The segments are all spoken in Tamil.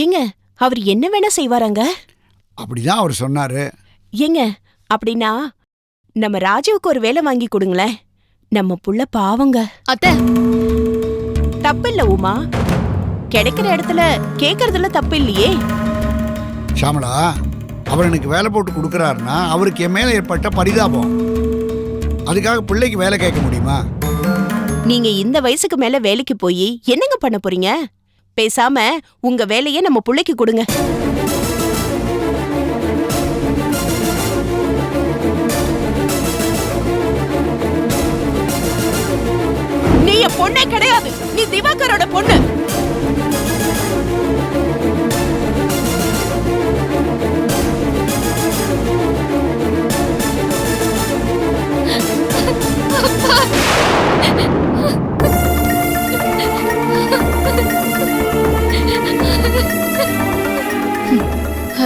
ஏங்க அவர் என்ன வேணா செய்வாராங்க? அப்படிதான் அவர் சொன்னாரு. ஏங்க அப்படின்னா நம்ம ராஜுவுக்கு ஒரு வேலை வாங்கி கொடுங்களேன். நம்ம புள்ள பாவங்க. அத்தை, தப்பில்ல உமா, கிடைக்கிற இடத்துல கேக்குறதுல தப்பு இல்லையே. ஷாமலா, அவர் எனக்கு வேலை போட்டு கொடுக்கறாருன்னா அவருக்கு என் மேல ஏற்பட்ட பரிதாபம். அதுக்காக பிள்ளைக்கு வேலை கேட்க முடியுமா? நீங்க இந்த வயசுக்கு மேல வேலைக்கு போய் என்னங்க பண்ண போறீங்க? பேசாம உங்க வேலையை நம்ம புள்ளைக்கு கொடுங்க. நீ என் பொண்ணே கிடையாது, நீ திவாகரோட பொண்ணு.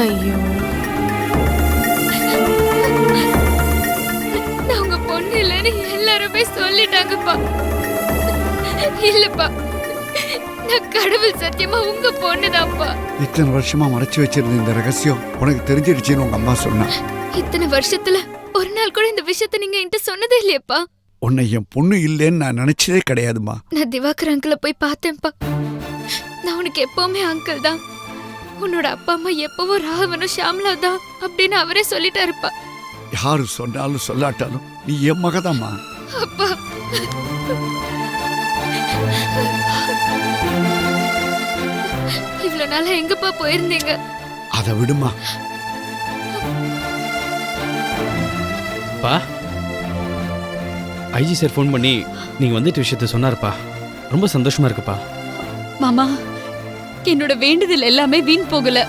ஐயோ, நான் உங்க பொண்ணு இல்லைன்னு எல்லாருமே சொல்லிட்டாங்கப்பா. இல்லப்பா, நான் கடவுள் சத்தியமா உங்க பொண்ணுதான்ப்பா. இத்தனை வருஷமா மறைச்சு வச்சிருந்த இந்த ரகசியம் உனக்கு தெரிஞ்சிடுச்சுன்னு உங்க அம்மா சொன்னா. இத்தனை வருஷத்துல ஒரு நாள் கூட இந்த விஷயத்த நீங்க என்கிட்ட சொன்னதே இல்லையப்பா. உன்னை என் பொண்ணு இல்லைன்னு நான் நினைச்சதே கிடையாதுமா. நான் திவாகர் அங்கிள போய் பார்த்தேன்ப்பா. நான் உனக்கு எப்பவுமே அங்கிள் தான், உன்னோட அப்பா அம்மா எப்பவும் ராகவனும் ஷாம்லா தான் அப்படின்னு அவரே சொல்லிட்டாருப்பா. யாரு சொன்னாலும் சொல்லாட்டாலும் நீ என் மகதாம்மா. அப்பா, இவ்வளவு நாளா எங்கப்பா போயிருந்தீங்க? அதை விடுமா. பா, ஐஜி சார் ஃபோன் பண்ணி நீங்க வந்துட்டு விஷயத்த சொன்னாருப்பா. ரொம்ப சந்தோஷமா இருக்குப்பா. மாமா, என்னோட வேண்டுதல் எல்லாமே வீண் போகல.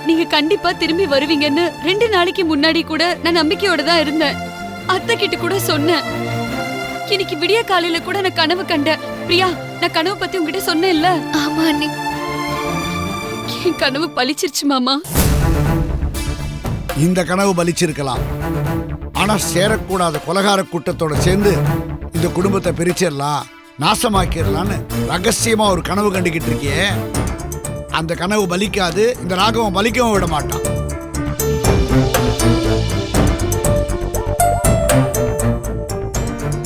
நீங்க கண்டிப்பா திரும்பி வருவீங்கன்னு 2 நாளைக்கு முன்னாடி கூட நான் நம்பிக்கையோட தான் இருந்தேன். அத்தை கிட்ட கூட சொன்னேன். இன்னைக்கு விடிய காலையில கூட நான் கனவு கண்டேன். பிரியா, நான் கனவு பத்தி உங்ககிட்ட சொன்னேன்ல? ஆமா அண்ணி, என் கனவு பலிச்சிருச்சு மாமா. இந்த கனவு பலிச்சிருக்கலாம், ஆனா சேரக்கூடாத கொலகார கூட்டத்தோட சேர்ந்து இந்த குடும்பத்தை பிரிச்சிடலாம், நாசமாக்கிடலான்னு ரகசியமா ஒரு கனவு கண்டுகிட்டு இருக்கியே. அந்த கனவு பலிக்காது, இந்த ராகவம் பலிக்கவும் விட மாட்டான்.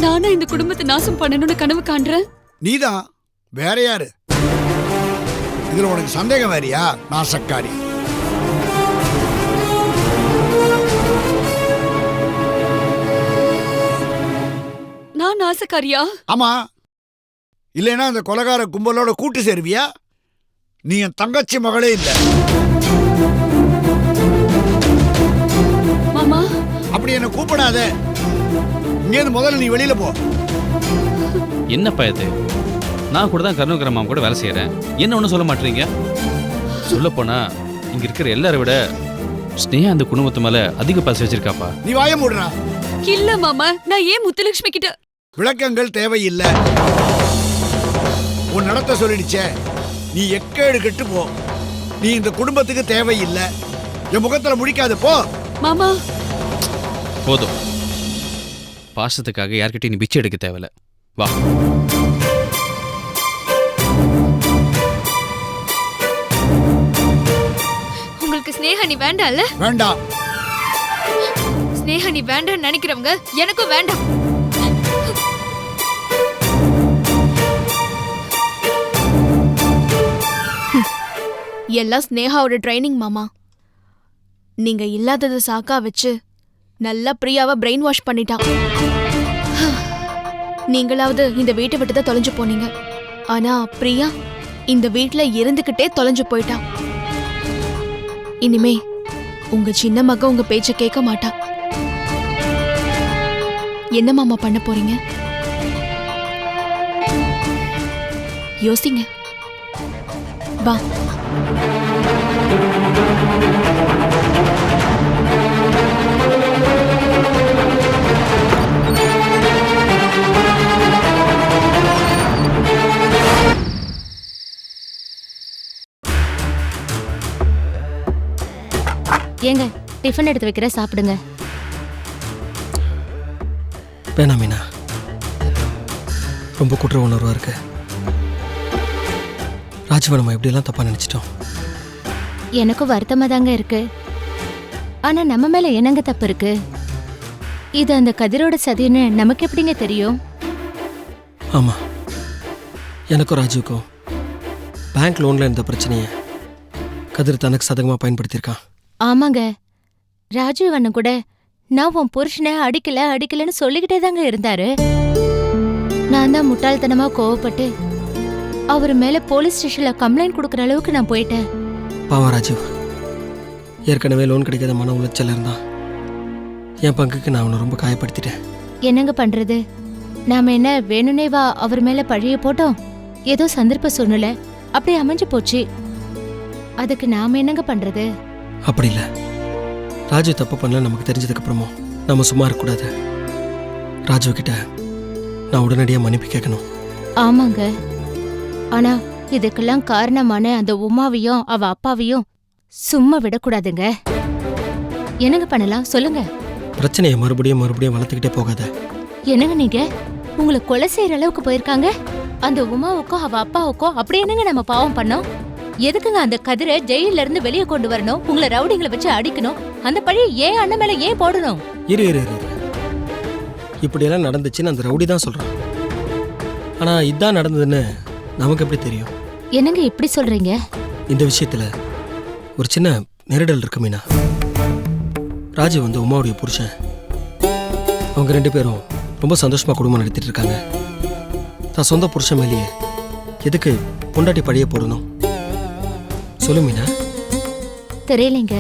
நானா இந்த குடும்பத்தை நாசம் பண்ணணும்னு கனவு காண்றேன்? நீதான், வேற யாரு? இதுல உனக்கு சந்தேகம் வேறியா? நாசக்காரி. நான் நாசக்காரியா? ஆமா, இல்லைன்னா அந்த கொலகார கும்பலோட கூட்டு சேருவியா? நீ என் தங்கச்சி மகளே இல்ல. மாமா, அப்படி என்ன கூப்பிடாத. இங்கேருந்து முதல்ல நீ வெளியில போ. என்னப்பா இது? நான் கூட தான் கருணாகர மாமா கூட வேலை செய்யறேன். என்ன ஒன்றும் சொல்ல மாட்டீங்க? சொல்ல போனா இங்க இருக்கிற எல்லாரை விட ஸ்னேகா அந்த குடும்பத்து மேல அதிக பாசம் வச்சிருக்காப்பா. நீ வாய மூடுறா. இல்ல மாமா, நான் ஏன் முத்துலட்சுமி கிட்ட விளக்கங்கள் தேவையில்லை. உன் நடத்த சொல்லிடுச்சே, நீ எக்கேடு கெட்டு போ. நீ இந்த குடும்பத்துக்கு தேவையில்லை. என் முகத்துல முடிக்காது, போ. மாமா, போதும். பாசத்துக்காக யார்கிட்டயும் நீ பிச்சை எடுக்க தேவையில்ல. வா. உங்களுக்கு ஸ்னேகா நீ வேண்டாம்ல? வேண்டாம். ஸ்னேகா நீ வேண்டாம்னு நினைக்கிறவங்க எனக்கும் வேண்டாம். எல்லாம் ஸ்னேகாவோட ட்ரைனிங் மாமா. நீங்க இல்லாததை சாக்கா வச்சு நல்லா பிரியாவை பிரெயின் வாஷ் பண்ணிட்டான். நீங்களாவது இந்த வீட்டை விட்டு தான் தொலைஞ்சு போனீங்க. ஆனா பிரியா இந்த வீட்டுல இருந்துகிட்டே தொலைஞ்சு போயிட்டான். இனிமே உங்க சின்ன மக உங்க பேச்ச கேட்க மாட்டா. என்ன மாமா பண்ண போறீங்க? யோசிங்க. வா. ஏங்க, டிஃபன் எடுத்து வைக்கிற, சாப்பிடுங்க. வேணாம் மீனா, ரொம்ப குற்ற உணர்வா இருக்கு. ராஜீவ நம்ம எப்படியெல்லாம் தப்பா நினைச்சிட்டோம். எனக்கும் வருத்தமா தாங்க இருக்கு. ஆனா நம்ம மேல என்னங்க தப்பு இருக்கு? இது அந்த கதிரோட சதின்னு நமக்கு எப்படிங்க தெரியும்? ஆமாம், எனக்கும் ராஜுவுக்கும் பேங்க் லோனில் இருந்த பிரச்சனையை கதிர் தனக்கு சதகமாக பயன்படுத்தியிருக்கான். ஆமாங்க, ராஜீவ் அண்ணன் கூட நான் உன் புருஷனை அடிக்கலன்னு சொல்லிக்கிட்டே தாங்க இருந்தாரு. நான் தான் முட்டாள்தனமா கோவப்பட்டு அவர் மேல போலீஸ் ஸ்டேஷன்ல கம்ப்ளைண்ட் கொடுக்கற அளவுக்கு நான் போயிட்டேன். பாவம் ராஜீவ் ஏற்கனவே லோன் கிடைக்காத மன உளைச்சல் இருந்தான். என் பங்குக்கு நான் அவனை ரொம்ப காயப்படுத்திட்டேன். என்னங்க பண்றது? நாம என்ன வேணும்னே வா அவர் மேல பழிய போட்டோம்? ஏதோ சந்தர்ப்ப சூழ்நிலை அப்படி அமைஞ்சு போச்சு. அதுக்கு நாம என்னங்க பண்றது? அப்படி இல்லை, ராஜு தப்பு பண்ணல நமக்கு தெரிஞ்சதுக்கு அப்புறமும் நம்ம சும்மா இருக்கக்கூடாது. ராஜு கிட்ட நான் உடனடியாக மன்னிப்பு கேட்கணும். ஆமாங்க, ஆனா இதுக்கெல்லாம் காரணமான அந்த உமாவையும் அவ அப்பாவையும் சும்மா விடக்கூடாதுங்க. என்னங்க பண்ணலாம் சொல்லுங்க. பிரச்சனையை மறுபடியும் வளர்த்துக்கிட்டே போகாத. என்னங்க நீங்க உங்களை கொலை செய்யற அளவுக்கு போயிருக்காங்க. அந்த உமாவுக்கும் அவ அப்பாவுக்கும் அப்படி என்னங்க நம்ம பாவம் பண்ணோம்? எதுக்குங்க அந்த கதிரை ஜெயில இருந்து வெளியே கொண்டு வரணும்? உங்களை ரவுடிங்களை வச்சு அடிக்கணும்? அந்த பழி ஏன் அண்ணன் மேல ஏன் போடணும்? இரு இப்படியெல்லாம் நடந்துச்சுன்னு அந்த ரவுடி தான் சொல்றான். ஆனா இதான் நடந்ததுன்னு நமக்கு எப்படி தெரியும்? என்னங்க இப்படி சொல்றீங்க? இந்த விஷயத்துல ஒரு சின்ன நெருடல் இருக்கு மீனா. ராஜு வந்து உமாவுடைய புருஷன். அவங்க 2 பேரும் ரொம்ப சந்தோஷமா குடும்பம் நடத்திட்டு இருக்காங்க. தான் சொந்த புருஷன் மேலேயே எதுக்கு பொண்டாட்டி பழிய போடணும்? சொல்லு மீனா. தெரியலைங்க.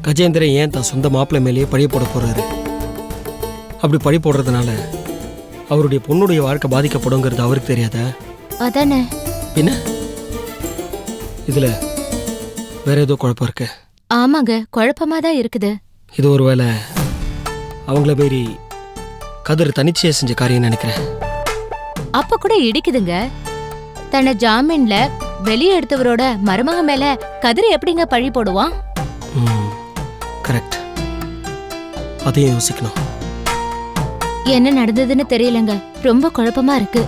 கஜேந்திரன் ஏன் தான் சொந்த மாப்பிள்ளை மேலேயே பழிய போட போறாரு? அப்படி பழி போடுறதுனால அவருடைய பொண்ணுடைய வாழ்க்கை பாதிக்கப்படுங்கிறது அவருக்கு தெரியாதா? அதானே. பின்ன இதுல வேற ஏதோ குழப்பம் இருக்கு. ஆமாங்க, குழப்பமா தான் இருக்குது. இது ஒருவேளை அவங்கள மீறி கதிர் தனிச்சையா செஞ்ச காரியம் நினைக்கிறேன். அப்ப கூட இடிக்குதுங்க. தன்னை ஜாமீன்ல வெளியே எடுத்தவரோட மருமக மேல கதிர் எப்படிங்க பழி போடுவான்? கரெக்ட், அதையும் யோசிக்கணும். என்ன நடந்ததுன்னு தெரியலங்க, ரொம்ப குழப்பமா இருக்கு.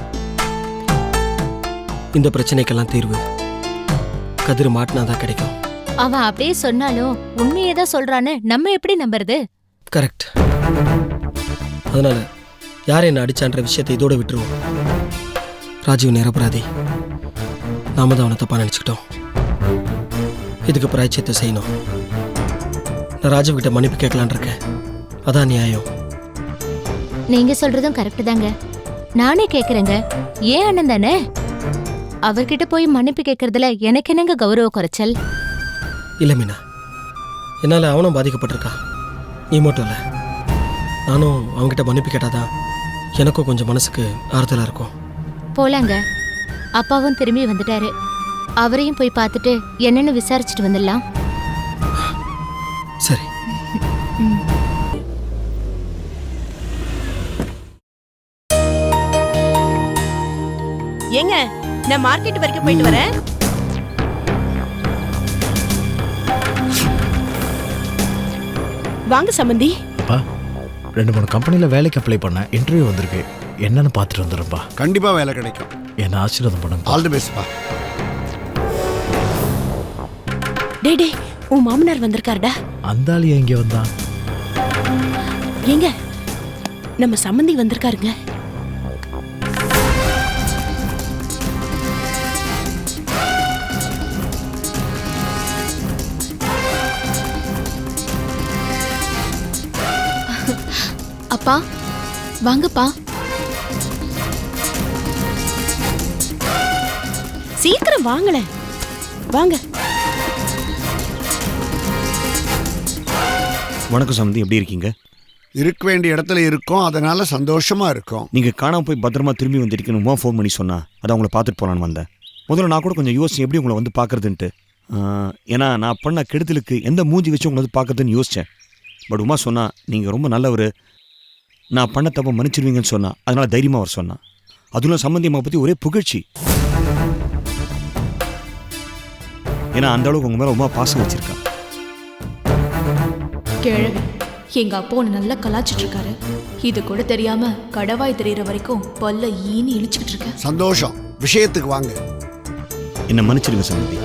இந்த பிரச்சனைக்கெல்லாம் தீர்வு கதிர் மாட்டினாதான் கிடைக்கும். அவன் அப்படியே சொன்னாலும் உண்மையே தான் சொல்றான்னு நம்ம எப்படி நம்புறது? கரெக்ட். அதனால யார் என்ன அடிச்சான்ற விஷயத்தை இதோட விட்டுருவோம். ராஜீவ் நிரபராதி, நாம தான் அவனை தப்பா நினைச்சுக்கிட்டோம். இதுக்கு பிராய்ச்சியத்தை செய்யணும். நான் ராஜீவ் கிட்ட மன்னிப்பு கேட்கலான் இருக்கேன். அதான் நியாயம். நீங்க சொல்றதும் கரெக்ட் தாங்க. நானே கேக்குறேங்க, ஏன் அண்ணன் தானே. அவர்கிட்ட போய் மன்னிப்பு கேட்கறதுல எனக்கு என்னங்க கௌரவ குறைச்சல்? இல்லை மீனா, என்னால் அவனும் பாதிக்கப்பட்டிருக்கான். நீ மட்டும் இல்லை, நானும் அவன்கிட்ட மன்னிப்பு கேட்டாதான் எனக்கும் கொஞ்சம் மனசுக்கு ஆறுதலாக இருக்கும். போலாங்க. அப்பாவும் திரும்பி வந்துட்டாரு. அவரையும் போய் பார்த்துட்டு என்னன்னு விசாரிச்சுட்டு வந்துடலாம். சரி. ஏங்க, நான் மார்க்கெட் வரைக்கும் போயிட்டு வரேன். வாங்க சம்பந்தி. அப்பா, 2-3 கம்பெனியில் வேலைக்கு அப்ளை பண்ண இன்டர்வியூ வந்திருக்கு. என்னன்னு பார்த்துட்டு வந்துடும்பா. கண்டிப்பா வேலை கிடைக்கும். என்ன ஆசீர்வாதம் பண்ணுங்க. All the பெஸ்ட்பா. டே உன் மாமனார் வந்திருக்காருடா. அந்த ஆளு எங்கே வந்தான்? ஏங்க, நம்ம சம்பந்தி வந்திருக்காருங்க. அப்பா வாங்கப்பா. சீக்கிரம் வாங்கல. வாங்க. வணக்கம் சம்பந்தி, எப்படி இருக்கீங்க? இருக்க வேண்டிய இடத்துல இருக்கோம், அதனால சந்தோஷமா இருக்கும். நீங்கள் காணாமல் போய் பத்திரமா திரும்பி வந்துருக்கணுமா ஃபோன் பண்ணி சொன்னா அதை உங்களை பார்த்துட்டு போகலான்னு வந்தேன். முதல்ல நான் கூட கொஞ்சம் யோசிச்சேன் எப்படி உங்களை வந்து பார்க்குறதுன்ட்டு. ஏன்னா நான் பண்ண கெடுதலுக்கு எந்த மூஞ்சி வச்சு உங்களை வந்து பார்க்குறதுன்னு யோசித்தேன். பட் உமா சொன்னா நீங்கள் ரொம்ப நல்லவர், நான் பண்ண தப்ப மன்னிச்சிருவீங்கன்னு சொன்னா. அதனால தைரியமாக அவர் சொன்னான். அதுவும் சம்பந்தி அம்மா பற்றி ஒரே புகழ்ச்சி. ஏன்னா அந்த அளவுக்கு உங்கள் மேலே ரொம்ப பாசம் வச்சிருக்கா. கிழவி, எங்க அப்பா உன்னை நல்லா கலாச்சிட்டு இருக்காரு. இது கூட தெரியாம கடவாய் தெரியற வரைக்கும் பல்ல ஈனி இழிச்சுக்கிட்டு இருக்க. சந்தோஷம். விஷயத்துக்கு வாங்க. என்னை மன்னிச்சிருங்க சம்பந்தி.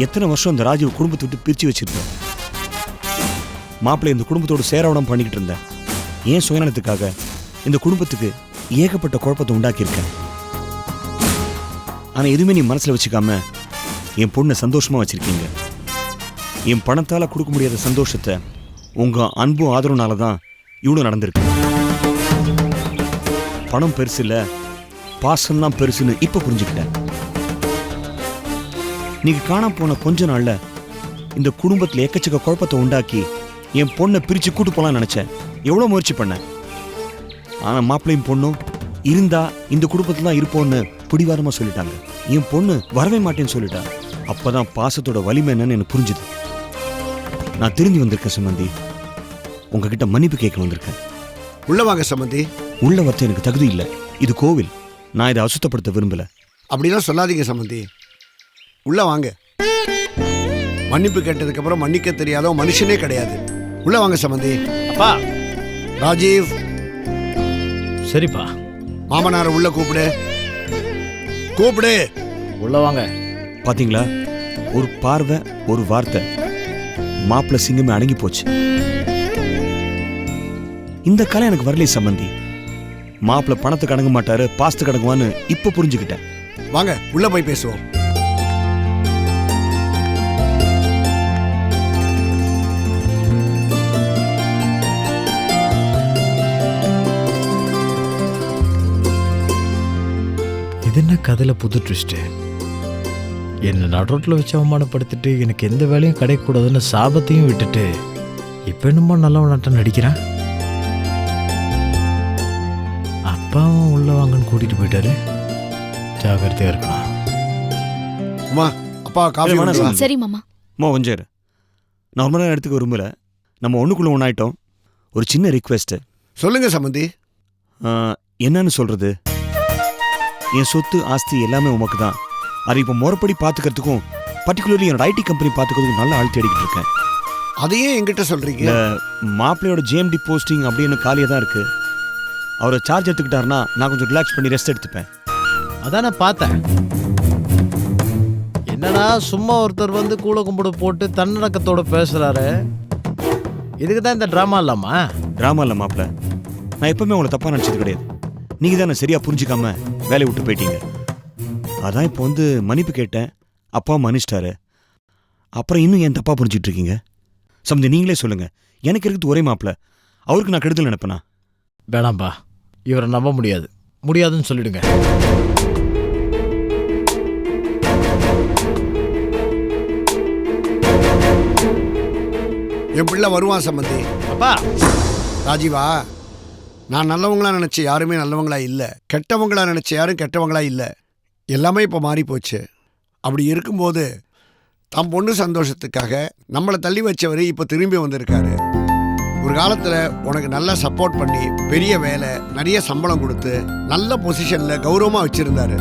எத்தனை வருஷம் இந்த ராஜீவ் குடும்பத்தை விட்டு பிரித்து வச்சிருந்தேன். மாப்பிள்ளை இந்த குடும்பத்தோடு சேரவணம் பண்ணிக்கிட்டு இருந்தேன். ஏன் சுயநலத்துக்காக இந்த குடும்பத்துக்கு ஏகப்பட்ட குழப்பத்தை உண்டாக்கியிருக்கேன். ஆனால் எதுவுமே நீ மனசில் வச்சுக்காம என் பொண்ணை சந்தோஷமாக வச்சுருக்கீங்க. என் பணத்தால் கொடுக்க முடியாத சந்தோஷத்தை உங்கள் அன்பும் ஆதரவுனால தான் இவ்வளோ நடந்திருக்கு. பணம் பெருசு இல்லை, பாசம்தான் பெருசுன்னு இப்போ புரிஞ்சுக்கிட்டேன். நீங்கள் காணாம போன கொஞ்ச நாளில் இந்த குடும்பத்தில் எக்கச்சக்க குழப்பத்தை உண்டாக்கி என் பொண்ணை பிரித்து கூட்டு போகலான்னு நினச்சேன். எவ்வளோ முயற்சி பண்ணேன். ஆனால் மாப்பிள்ளையும் பொண்ணும் இருந்தா இந்த குடும்பத்தில் தான் இருப்போன்னு பிடிவாதமாக சொல்லிட்டாங்க. என் பொண்ணு வரவே மாட்டேன்னு சொல்லிட்டா. அப்போதான் பாசத்தோட வலிமை என்னன்னு எனக்கு புரிஞ்சுது. நான் திரும்பி வந்திருக்கேன் சம்பந்தி. உங்ககிட்ட மன்னிப்பு கேட்க வந்திருக்கேன். உள்ள வாங்க சம்பந்தி. உள்ள வரத்து எனக்கு தகுதி இல்லை. இது கோவில். நான் இதை அசுத்தப்படுத்த விரும்பல. அப்படிலாம் சொல்லாதீங்க சம்பந்தி. உள்ள வாங்க. மன்னிப்பு கேட்டதுக்கு அப்புறம் மன்னிக்க தெரியாத மனுஷனே கிடையாது. உள்ள வாங்க சம்பந்தி. அப்பா. ராஜீவ். சரிப்பா. மாமனாரை உள்ள கூப்பிடு. கூப்பிடு. உள்ள வாங்க. பாத்தீங்களா, ஒரு பார்வை ஒரு வார்த்தை மாப்பிள்ளை சிங்கமே அடங்கி போச்சு. இந்த கலை எனக்கு வரலையே சம்பந்தி. மாப்பிள்ளை பணத்துக்கு அடங்க மாட்டாரு, பாசத்துக்கு அடங்குவான்னு இப்ப புரிஞ்சுக்கிட்டேன். வாங்க உள்ள போய் பேசுவோம். இது என்ன கதையில புது ட்விஸ்ட்? என்னை நடுரோட்டில் வச்சு அவமானப்படுத்திட்டு எனக்கு எந்த வேலையும் கிடைக்கக்கூடாதுன்னு சாபத்தையும் விட்டுட்டு இப்போ என்னமோ நல்லவனாட்டம் நடிக்கிறான். அப்பாவும் உள்ள வாங்கன்னு கூட்டிட்டு போயிட்டாரு. ஜாகிரதையா இருக்கலாம். அம்மா அப்பா காஃபி வேணும். சரி மாமா. அம்மா கொஞ்சம் இரு. நான் ரொம்ப நேரம் எடுத்துக்க விரும்பல. நம்ம ஒன்றுக்குள்ள ஒன்றாயிட்டோம். ஒரு சின்ன ரிக்வெஸ்ட்டு. சொல்லுங்க சம்பந்தி. என்னன்னு சொல்றது, என் சொத்து ஆஸ்தி எல்லாமே உமக்கு தான். அதை இப்போ முறைப்படி பார்த்துக்கிறதுக்கும் பர்டிகுலர்லி என்னோட ஐடி கம்பெனி பார்த்துக்கிறதுக்கும் நல்ல ஆள் தேடிக்கிட்டு இருக்கேன். அதையே என்கிட்ட சொல்றீங்க? மாப்பிள்ளையோட ஜேஎம்டி போஸ்டிங் அப்படின்னு காலியாக தான் இருக்கு. அவரை சார்ஜ் எடுத்துக்கிட்டாருன்னா நான் கொஞ்சம் ரிலாக்ஸ் பண்ணி ரெஸ்ட் எடுத்துப்பேன். அதான் நான் பார்த்தேன். என்னடா சும்மா ஒருத்தர் வந்து கூழ கும்பிடு போட்டு தன்னடக்கத்தோட பேசுறாரு. இதுக்கு தான் இந்த ட்ராமா இல்லாமா? ட்ராமா இல்லை மாப்பிள்ள. நான் எப்பவுமே உங்களை தப்பாக நினச்சது கிடையாது. நீங்கள் தான் நான் சரியாக புரிஞ்சிக்காம வேலையை விட்டு போயிட்டீங்க. அதான் இப்போ வந்து மன்னிப்பு கேட்டேன். அப்பா மன்னிச்சிட்டாரு. அப்புறம் இன்னும் ஏன் தப்பாக புரிஞ்சிட்டு இருக்கீங்க? சம்பந்தி நீங்களே சொல்லுங்க. எனக்கு இருக்குது ஒரே மாப்பிள்ள. அவருக்கு நான் கெடுதல் நினைப்பேனா? வேணாம்பா, இவரை நம்ப முடியாது. முடியாதுன்னு சொல்லிடுங்க. என் பிள்ளை வருவான் சம்பந்தி. அப்பா. ராஜீவா, நான் நல்லவங்களா நினைச்ச யாருமே நல்லவங்களா இல்லை, கெட்டவங்களா நினைச்ச யாரும் கெட்டவங்களா இல்லை. எல்லாமே இப்போ மாறி போச்சு. அப்படி இருக்கும்போது தம் பொண்ணு சந்தோஷத்துக்காக நம்மளை தள்ளி வச்சவர் இப்போ திரும்பி வந்திருக்காரு. ஒரு காலத்தில் உனக்கு நல்லா சப்போர்ட் பண்ணி பெரிய வேலை, நிறைய சம்பளம் கொடுத்து நல்ல பொசிஷனில் கௌரவமாக வச்சுருந்தாரு.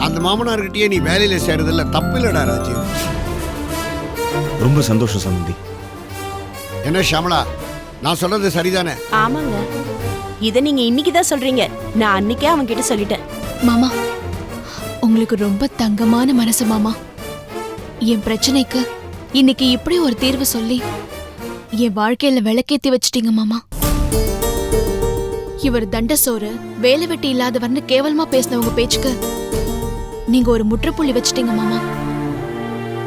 அந்த மாமனார்கிட்டயே நீ வேலையில் சேரதில்ல, தப்பில்லடா ராஜீவ். ரொம்ப சந்தோஷம் சம்பந்தி. என்ன ஷாமலா, நான் சொல்றது சரிதானே? ஆமாங்க, இதை நீங்க இன்னைக்கு தான் சொல்றீங்க. நான் அன்னைக்கே அவங்க கிட்ட சொல்லிட்டேன். மாமா, உங்களுக்கு ரொம்ப தங்கமான மனசு மாமா. என் பிரச்சனைக்கு இன்னைக்கு இப்படி ஒரு தீர்வு சொல்லி என் வாழ்க்கையில விளக்கேத்தி வச்சிட்டீங்க மாமா. இவர் தண்ட சோறு வேலை வெட்டி இல்லாதவர்னு கேவலமா பேசினவங்க பேச்சுக்கு நீங்க ஒரு முற்றுப்புள்ளி வச்சிட்டீங்க மாமா.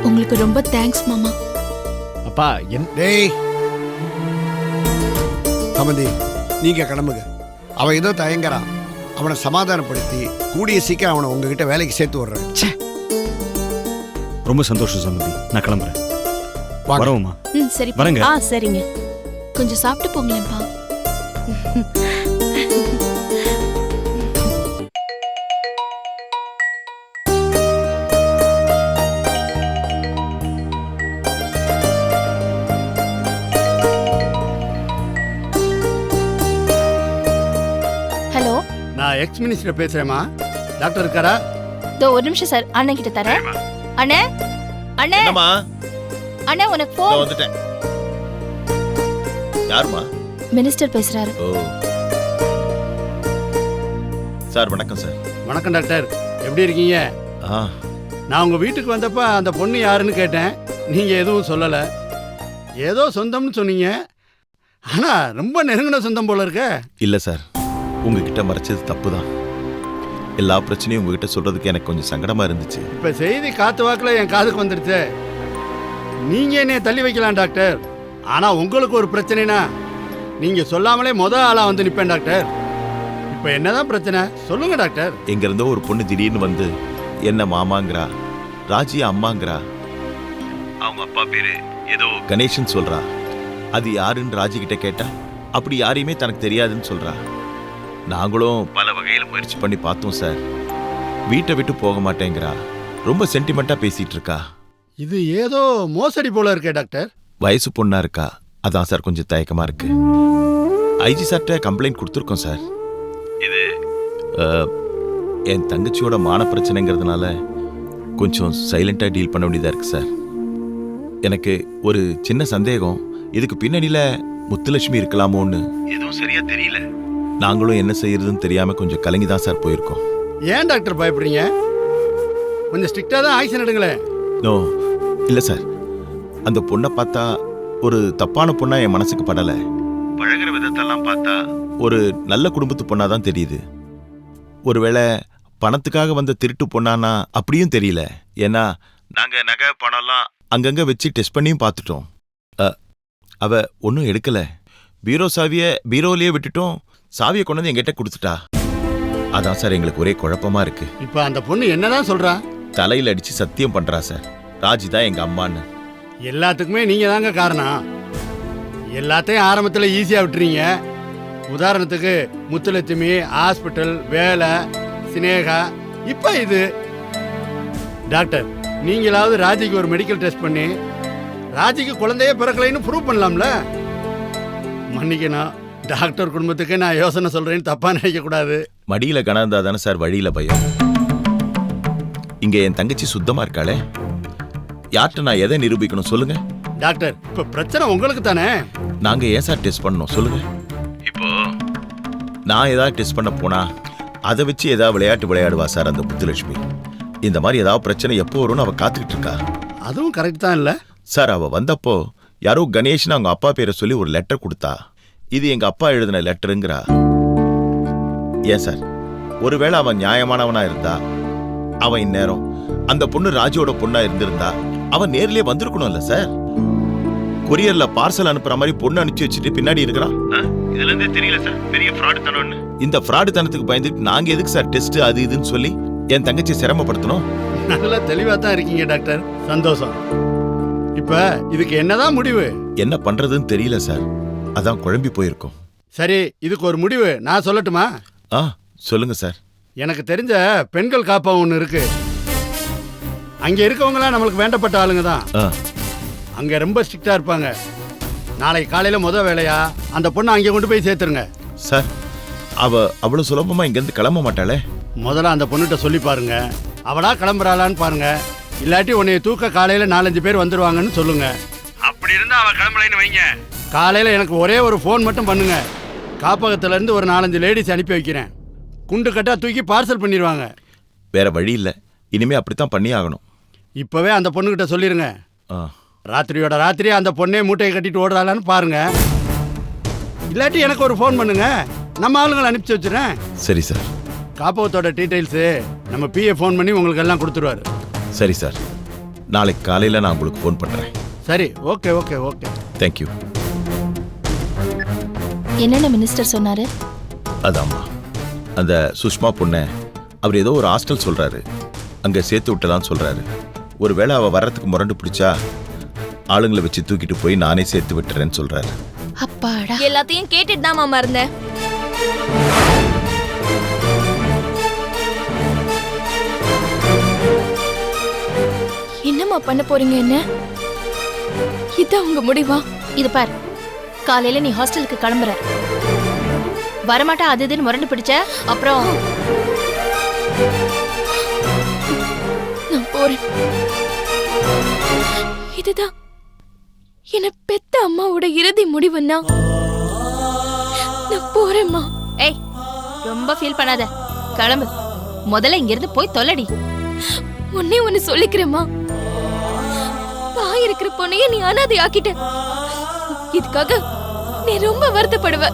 உங்களுக்கு ரொம்ப தேங்க்ஸ் மாமா. அப்பா டேய் சம்பந்தி, நீங்க கிளம்புங்க. அவன் ஏதோ தயங்குறான். அவனை சமாதானப்படுத்தி கூடிய சீக்கிரம் அவனை உங்ககிட்ட வேலைக்கு சேர்த்து விடுறேன். ரொம்ப சந்தோஷம் சம்பந்தி. நான் கிளம்புறேன். வரவுமா? சரி வரேங்க. சரிங்க. கொஞ்சம் சாப்பிட்டு போங்களேன்ப்பா. ஹலோ, நான் எக்ஸ் மினிஸ்டர் பேசுறேம்மா. டாக்டர் இருக்காரா? இதோ ஒரு நிமிஷம் சார், அண்ணன் கிட்ட தரேன். அண்ணே, அண்ணே, அண்ணே உனக்கு போன் வந்துட்டேன். யாருமா? மினிஸ்டர் பேசுறாரு. ஓ சார், வணக்கம் சார். வணக்கம் டாக்டர், எப்படி இருக்கீங்க? நான் உங்கள் வீட்டுக்கு வந்தப்ப அந்த பொண்ணு யாருன்னு கேட்டேன். நீங்கள் எதுவும் சொல்லலை. ஏதோ சொந்தம்னு சொன்னீங்க. ஆனால் ரொம்ப நெருங்கின சொந்தம் போல இருக்க. இல்லை சார், உங்ககிட்ட மறைச்சது தப்பு தான். எல்லா பிரச்சனையும் உங்ககிட்ட சொல்கிறதுக்கு எனக்கு கொஞ்சம் சங்கடமாக இருந்துச்சு. இப்போ செய்தி காத்து வாக்கில் என் காதுக்கு வந்துடுச்சு. நீங்கள் என்னைய தள்ளி வைக்கலாம் டாக்டர். ஆனால் உங்களுக்கு ஒரு பிரச்சனைனா நீங்கள் சொல்லாமலே ஆளாக வந்து நிற்பேன் டாக்டர். இப்போ என்னதான் பிரச்சனை சொல்லுங்க டாக்டர். எங்கேருந்தோ ஒரு பொண்ணு திடீர்னு வந்து என்ன மாமாங்கிறா, ராஜியா அம்மாங்கிறா. அவங்க அப்பா பேரு ஏதோ கணேஷன் சொல்றா. அது யாருன்னு ராஜி கிட்ட கேட்டா அப்படி யாரையுமே தனக்கு தெரியாதுன்னு சொல்றா. நாங்களும் பல வகையில் முயற்சி பண்ணி பார்த்தோம் சார். வீட்டை விட்டு போக மாட்டேங்கிறா. ரொம்ப சென்டிமெண்டா பேசிட்டு இருக்கா. இது ஏதோ மோசடி போல இருக்கே டாக்டர். வயசு பொண்ணா இருக்கா, அதான் சார் கொஞ்சம் தயக்கமா இருக்கு. ஐஜி சார்ட்ட கம்ப்ளைண்ட் கொடுத்துருக்கோம் சார். இது என் தங்கச்சியோட மான பிரச்சனைங்கிறதுனால கொஞ்சம் சைலண்டா டீல் பண்ண வேண்டியதா இருக்கு சார். எனக்கு ஒரு சின்ன சந்தேகம், இதுக்கு பின்னணியில முத்துலட்சுமி இருக்கலாமோன்னு. எதுவும் சரியா தெரியல. நாங்களும் என்ன செய்யறதுன்னு தெரியாம கொஞ்சம் கலங்கி தான் சார் போயிருக்கோம். ஏன் டாக்டர் பயப்படுறீங்க? கொஞ்சம் ஸ்ட்ரிக்டா தான் ஆக்ஷன் எடுங்களேன். நோ இல்லை சார், அந்த பொண்ணை பார்த்தா ஒரு தப்பான பொண்ணா என் மனசுக்கு படலை. பழகிற விதத்தெல்லாம் பார்த்தா ஒரு நல்ல குடும்பத்து பொண்ணா தான் தெரியுது. ஒருவேளை பணத்துக்காக வந்த திருட்டு பொண்ணானா அப்படியும் தெரியல. ஏன்னா நாங்கள் நகை பணம்லாம் அங்கங்கே வச்சு டெஸ்ட் பண்ணியும் பார்த்துட்டோம். அவ ஒன்றும் எடுக்கல. பீரோ சாவியை பீரோலையே விட்டுட்டோம். சாவியை கொண்டு வந்து எங்கிட்ட கொடுத்துட்டா. அதான் சார் எங்களுக்கு ஒரே குழப்பமா இருக்கு. இப்போ அந்த பொண்ணு என்னதான் சொல்றா? தலையில் அடிச்சு சத்தியம் பண்றா சார், ராஜி தான் எங்க அம்மான்னு. எல்லாத்துக்குமே நீங்க தாங்க காரணம். எல்லாத்தையும் ஆரம்பத்தில் ஈஸியாக விட்டுறீங்க. உதாரணத்துக்கு முத்துலட்சுமி, ஹாஸ்பிட்டல், வேலை, சினேகா, இப்போ இது. டாக்டர், நீங்களாவது ராஜிக்கு ஒரு மெடிக்கல் டெஸ்ட் பண்ணி ராஜிக்கு குழந்தையே பிறக்கலைன்னு ப்ரூவ் பண்ணலாம்ல. மன்னிக்கணும், டாக்டர் குடும்பத்துக்கு நான் யோசனை சொல்றேன்னு தப்பா நினைக்க கூடாது. மடியில கணந்தா தானே சார் வழியில பயம். இங்க என் தங்கச்சி சுத்தமா இருக்காளே, யார்கிட்ட நான் எதை நிரூபிக்கணும் சொல்லுங்க? டாக்டர், இப்ப பிரச்சனை உங்களுக்கு தானே. நாங்க ஏன் சார் டெஸ்ட் பண்ணணும் சொல்லுங்க? இப்போ நான் ஏதாவது டெஸ்ட் பண்ண போனா அதை வச்சு ஏதாவது விளையாட்டு விளையாடுவா சார் அந்த முத்துலட்சுமி. இந்த மாதிரி ஏதாவது பிரச்சனை எப்போ வரும்னு அவ காத்துக்கிட்டு இருக்கா. அதுவும் கரெக்ட் தான் இல்ல சார். அவ வந்தப்போ யாரோ கணேஷ்னு அவங்க அப்பா பேரை சொல்லி ஒரு லெட்டர் கொடுத்தா. இது எங்க அப்பா எழுதின லெட்டருங்கிறா. ஏன் சார், ஒருவேளை அவன் நியாயமானவனா இருந்தா அவன் இந்நேரம் அந்த பொண்ணு ராஜியோட பொண்ணா இருந்திருந்தா அவன் நேர்லயே வந்திருக்கணும்ல சார். கொரியர்ல பார்சல் அனுப்புற மாதிரி பொண்ணு அனுப்பிச்சு வச்சுட்டு பின்னாடி இருக்கிறான். இதுல இருந்தே தெரியல சார் பெரிய ஃப்ராடு தனம்னு. இந்த ஃப்ராடு தனத்துக்கு பயந்துட்டு நாங்க எதுக்கு சார் டெஸ்ட் அது இதுன்னு சொல்லி என் தங்கச்சி சிரமப்படுத்தணும்? நல்லா தெளிவா தான் இருக்கீங்க டாக்டர், சந்தோஷம். இப்ப இதுக்கு என்னதான் முடிவு? என்ன பண்றதுன்னு தெரியல சார், அதான் குழம்பி போயிருக்கோம். சரி, இதுக்கு ஒரு முடிவு நான் சொல்லட்டுமா? சொல்லுங்க சார். எனக்கு தெரிஞ்ச பெண்கள் காப்பகம் ஒன்று இருக்கு. அங்க இருக்கவங்களாம் நம்மளுக்கு வேண்டப்பட்ட ஆளுங்க தான். அங்க ரொம்ப ஸ்ட்ரிக்டா இருப்பாங்க. நாளைக்கு காலையில வேலையா அந்த பொண்ணை அங்கே கொண்டு போய் சேர்த்துருங்க. சார், அவ அவ்வளவு சுலபமா இங்கிருந்து கிளம்ப மாட்டாளே. முதல்ல அந்த பொண்ணுகிட்ட சொல்லி பாருங்க, அவளா கிளம்புறாளான்னு பாருங்க. இல்லாட்டி உன்னைய தூக்க காலையில 4-5 பேர் வந்துருவாங்கன்னு சொல்லுங்க. அப்படி இருந்தா அவ கிளம்பலைன்னு வைங்க, காலையில எனக்கு ஒரே ஒரு ஃபோன் மட்டும் பண்ணுங்க. காப்பகத்துல இருந்து ஒரு 4-5 லேடிஸ் அனுப்பி வைக்கிறேன். குண்டு கட்டா தூக்கி பார்சல் பண்ணிடுவாங்க. வேற வழி இல்லை, இனிமே அப்படித்தான் பண்ணி ஆகணும். இப்பவே அந்த பொண்ணுகிட்ட சொல்லிருங்க. ராத்திரியோட ராத்திரி அந்த பொண்ணே மூட்டையை கட்டிட்டு ஓடுறாளான்னு பாருங்க. இல்லாட்டி எனக்கு ஒரு ஃபோன் பண்ணுங்க, நம்ம ஆளுங்களை அனுப்பிச்சு வச்சுறேன். சரி சார். காப்பகத்தோட டீடைல்ஸு நம்ம பிஏ ஃபோன் பண்ணி உங்களுக்கு எல்லாம் கொடுத்துருவாரு. சரி சார், நாளைக்கு காலையில் நான் உங்களுக்கு ஃபோன் பண்ணுறேன். சரி, ஓகே ஓகே ஓகே. தேங்க்யூ. என்னென்ன மினிஸ்டர் சொன்னாரு? அதாம்மா, அந்த சுஷ்மா பொண்ணை அவர் ஏதோ ஒரு ஹாஸ்டல் சொல்கிறாரு, அங்கே சேர்த்து விட்டலான்னு சொல்கிறாரு. ஒருவேளை அவள் வர்றதுக்கு முரண்டு பிடிச்சா ஆளுங்களை வச்சு தூக்கிட்டு போய் நானே சேர்த்து விட்டுறேன்னு சொல்கிறாரு. அப்பாடா, எல்லாத்தையும் கேட்டுட்டு தான் மாமா இருந்தேன். என்னம்மா பண்ண போறீங்க? என்ன இதான் உங்க முடிவா? இது பார், காலையில நீ ஹாஸ்டலுக்கு கிளம்புற, வரமாட்டா அது இதுன்னு முரண்டு பிடிச்ச அப்புறம் நான் போறேன். இதுதான் என்ன பெத்த அம்மாவோட இறுதி முடிவுன்னா நான் போறேம்மா. ஏய், ரொம்ப ஃபீல் பண்ணாத, கிளம்பு. முதல்ல இங்கிருந்து போய் தொலைடி. ஒன்னே ஒன்னு சொல்லிக்கிறேம்மா, தாய் இருக்கிற பொண்ணையே நீ அனாதை ஆக்கிட்ட. இதுக்காக நீ ரொம்ப வருத்தப்படுவ.